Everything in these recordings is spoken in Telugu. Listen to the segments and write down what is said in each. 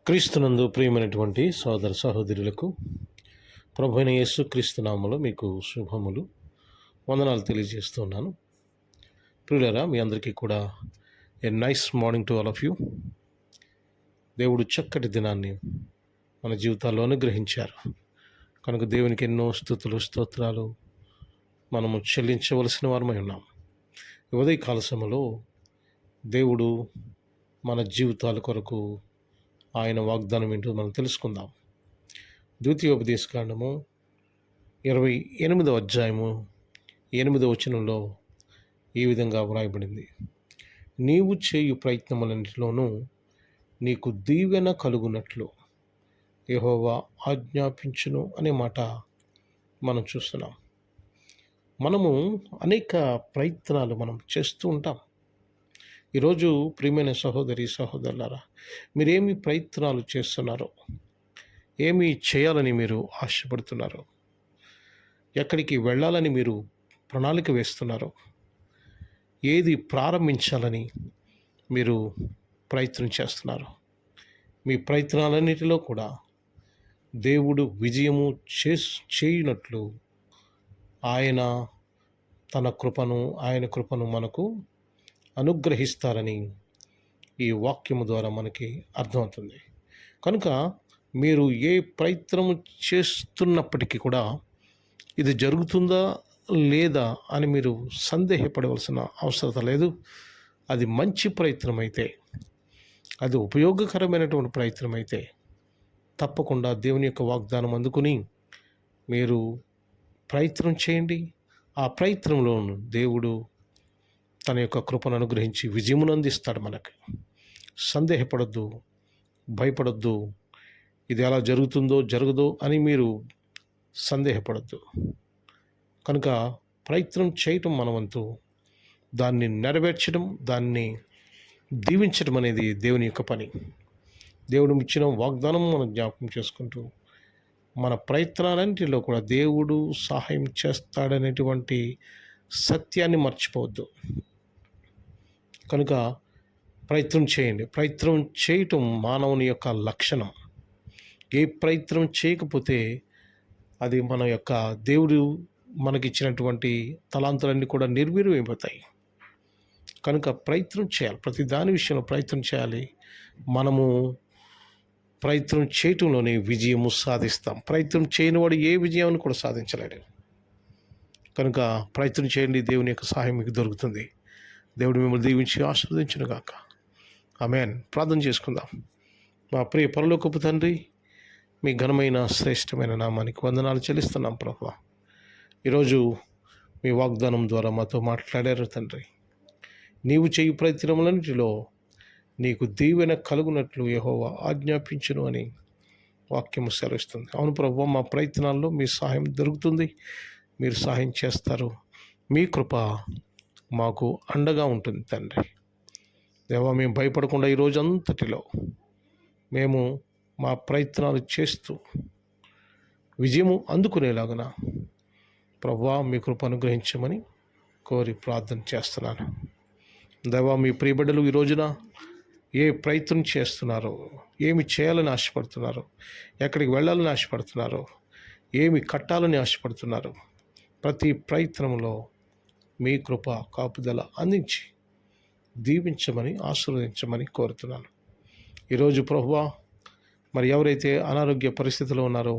క్రీస్తునందు ప్రియమైనటువంటి సోదర సహోదరులకు ప్రభువైన యేసు క్రీస్తు నామములో మీకు శుభములు వందనాలు తెలియజేస్తున్నాను. ప్రియులారా, మీ అందరికీ కూడా a nice morning to all of you. దేవుడు చక్కటి దినాన్ని మన జీవితాల్లో అనుగ్రహించారు కనుక దేవునికి ఎన్నో స్తుతులు స్తోత్రాలు మనము చెల్లించవలసిన వారమై ఉన్నాం. ఈ ఉదయకాల సమయంలో దేవుడు మన జీవితాల కొరకు ఆయన వాగ్దానం ఏంటో మనం తెలుసుకుందాం. ద్వితీయోపదేశకాండము 28వ అధ్యాయము 8వ వచనంలో ఈ విధంగా వ్రాయబడింది. నీవు చేయు ప్రయత్నములన్నిటిలోనూ నీకు దీవెన కలుగునట్లు యెహోవా ఆజ్ఞాపించును అనే మాట మనం చూస్తున్నాం. మనము అనేక ప్రయత్నాలు మనం చేస్తూ ఉంటాం. ఈరోజు ప్రియమైన సహోదరి సహోదరులారా, మీరేమి ప్రయత్నాలు చేస్తున్నారో, ఏమి చేయాలని మీరు ఆశపడుతున్నారో, ఎక్కడికి వెళ్ళాలని మీరు ప్రణాళిక వేస్తున్నారో, ఏది ప్రారంభించాలని మీరు ప్రయత్నం చేస్తున్నారు. మీ ప్రయత్నాలన్నిటిలో కూడా దేవుడు విజయము చేయునట్లు ఆయన ఆయన కృపను మనకు అనుగ్రహిస్తారని ఈ వాక్యము ద్వారా మనకి అర్థమవుతుంది. కనుక మీరు ఏ ప్రయత్నము చేస్తున్నప్పటికీ కూడా ఇది జరుగుతుందా లేదా అని మీరు సందేహపడవలసిన అవసరం లేదు. అది మంచి ప్రయత్నం అయితే, అది ఉపయోగకరమైనటువంటి ప్రయత్నం అయితే తప్పకుండా దేవుని యొక్క వాగ్దానం అందుకుని మీరు ప్రయత్నం చేయండి. ఆ ప్రయత్నంలో దేవుడు తన యొక్క కృపను అనుగ్రహించి విజయమును అందిస్తాడు మనకి. సందేహపడద్దు, భయపడద్దు, ఇది ఎలా జరుగుతుందో జరగదో అని మీరు సందేహపడద్దు. కనుక ప్రయత్నం చేయటం మన వంతు, దాన్ని నెరవేర్చడం, దాన్ని దీవించడం అనేది దేవుని యొక్క పని. దేవుడు ఇచ్చిన వాగ్దానం మనం జ్ఞాపకం చేసుకుంటూ మన ప్రయత్నాలన్నింటిలో కూడా దేవుడు సహాయం చేస్తాడనేటువంటి సత్యాన్ని మర్చిపోవద్దు. కనుక ప్రయత్నం చేయండి. ప్రయత్నం చేయటం మానవుని యొక్క లక్షణం. ఏ ప్రయత్నం చేయకపోతే అది మన యొక్క దేవుడు మనకిచ్చినటువంటి తలాంతులన్నీ కూడా నిర్వీర్యమైపోతాయి. కనుక ప్రయత్నం చేయాలి. ప్రతి దాని విషయంలో ప్రయత్నం చేయాలి. మనము ప్రయత్నం చేయటంలోనే విజయము సాధిస్తాం. ప్రయత్నం చేయనివాడు ఏ విజయాన్ని కూడా సాధించలేడు. కనుక ప్రయత్నం చేయండి. దేవుని యొక్క సహాయం మీకు దొరుకుతుంది. దేవుడు మిమ్మల్ని దీవించి ఆశీర్వదించును గాక. ఆమేన్. ప్రార్థన చేసుకుందాం. మా ప్రియ పరలోకపు తండ్రి, మీ ఘనమైన శ్రేష్టమైన నామానికి వందనాలు చెల్లిస్తున్నాం ప్రభువా. ఈరోజు మీ వాగ్దానం ద్వారా మాతో మాట్లాడారు తండ్రి. నీవు చేయు ప్రయత్నములన్నిటిలో నీకు దీవెన కలుగునట్లు యెహోవా ఆజ్ఞాపించును అని వాక్యము సెలవిస్తుంది. అవును ప్రభువా, మా ప్రయత్నాల్లో మీ సహాయం దొరుకుతుంది. మీరు సహాయం చేస్తారు. మీ కృప మాకు అండగా ఉంటుంది తండ్రి. దేవా, మేము భయపడకుండా ఈరోజు అంతటిలో మేము మా ప్రయత్నాలు చేస్తూ విజయము అందుకునేలాగున ప్రభువా మీ కృప అనుగ్రహించమని కోరి ప్రార్థన చేస్తున్నాను. దేవా, మీ ప్రియబిడ్డలు ఈ రోజున ఏ ప్రయత్నం చేస్తున్నారో, ఏమి చేయాలని ఆశపడుతున్నారో, ఎక్కడికి వెళ్ళాలని ఆశపడుతున్నారో, ఏమి కట్టాలని ఆశపడుతున్నారో, ప్రతి ప్రయత్నంలో మీ కృప కాపుదల అందించి దీవించమని ఆశీర్వదించమని కోరుతున్నాను. ఈరోజు ప్రభువా, మరి ఎవరైతే అనారోగ్య పరిస్థితిలో ఉన్నారో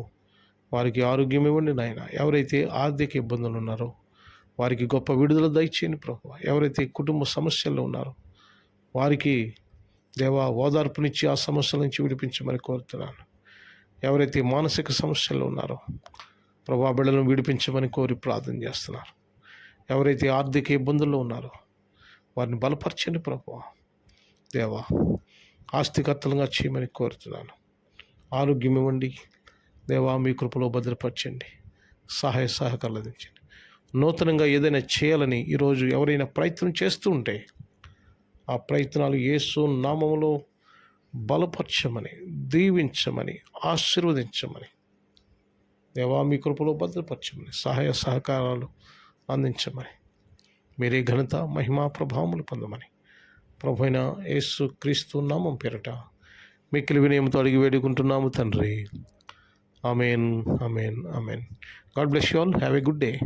వారికి ఆరోగ్యం ఇవ్వండి నాయన. ఎవరైతే ఆర్థిక ఇబ్బందులు ఉన్నారో వారికి గొప్ప విడుదల దయచేయండి ప్రభువా. ఎవరైతే కుటుంబ సమస్యల్లో ఉన్నారో వారికి దేవా ఓదార్పునిచ్చి ఆ సమస్యల నుంచి విడిపించమని కోరుతున్నాను. ఎవరైతే మానసిక సమస్యల్లో ఉన్నారో ప్రభువా, బిడ్డలను విడిపించమని కోరి ప్రార్థన చేస్తున్నారు. ఎవరైతే ఆర్థిక ఇబ్బందుల్లో ఉన్నారో వారిని బలపరచండి ప్రభువా. దేవా, ఆస్తికర్తలుగా చేయమని కోరుతున్నాను. ఆరోగ్యం ఇవ్వండి దేవా. మీ కృపలో భద్రపరచండి. సహాయ సహకారాలు అందించండి. నూతనంగా ఏదైనా చేయాలని ఈరోజు ఎవరైనా ప్రయత్నం చేస్తూ ఉంటే ఆ ప్రయత్నాలు యేసు నామములో బలపరచమని, దీవించమని, ఆశీర్వదించమని దేవా మీ కృపలో భద్రపరచమని, సహాయ సహకారాలు అందించమని, మీరే ఘనత మహిమా ప్రభావములు పొందమని ప్రభువైన యేసు క్రీస్తు నామం పేరట మిక్కిలి వినయంతో అడిగి వేడుకుంటున్నాము తండ్రి. Amen, amen, amen. God bless you all. Have a good day.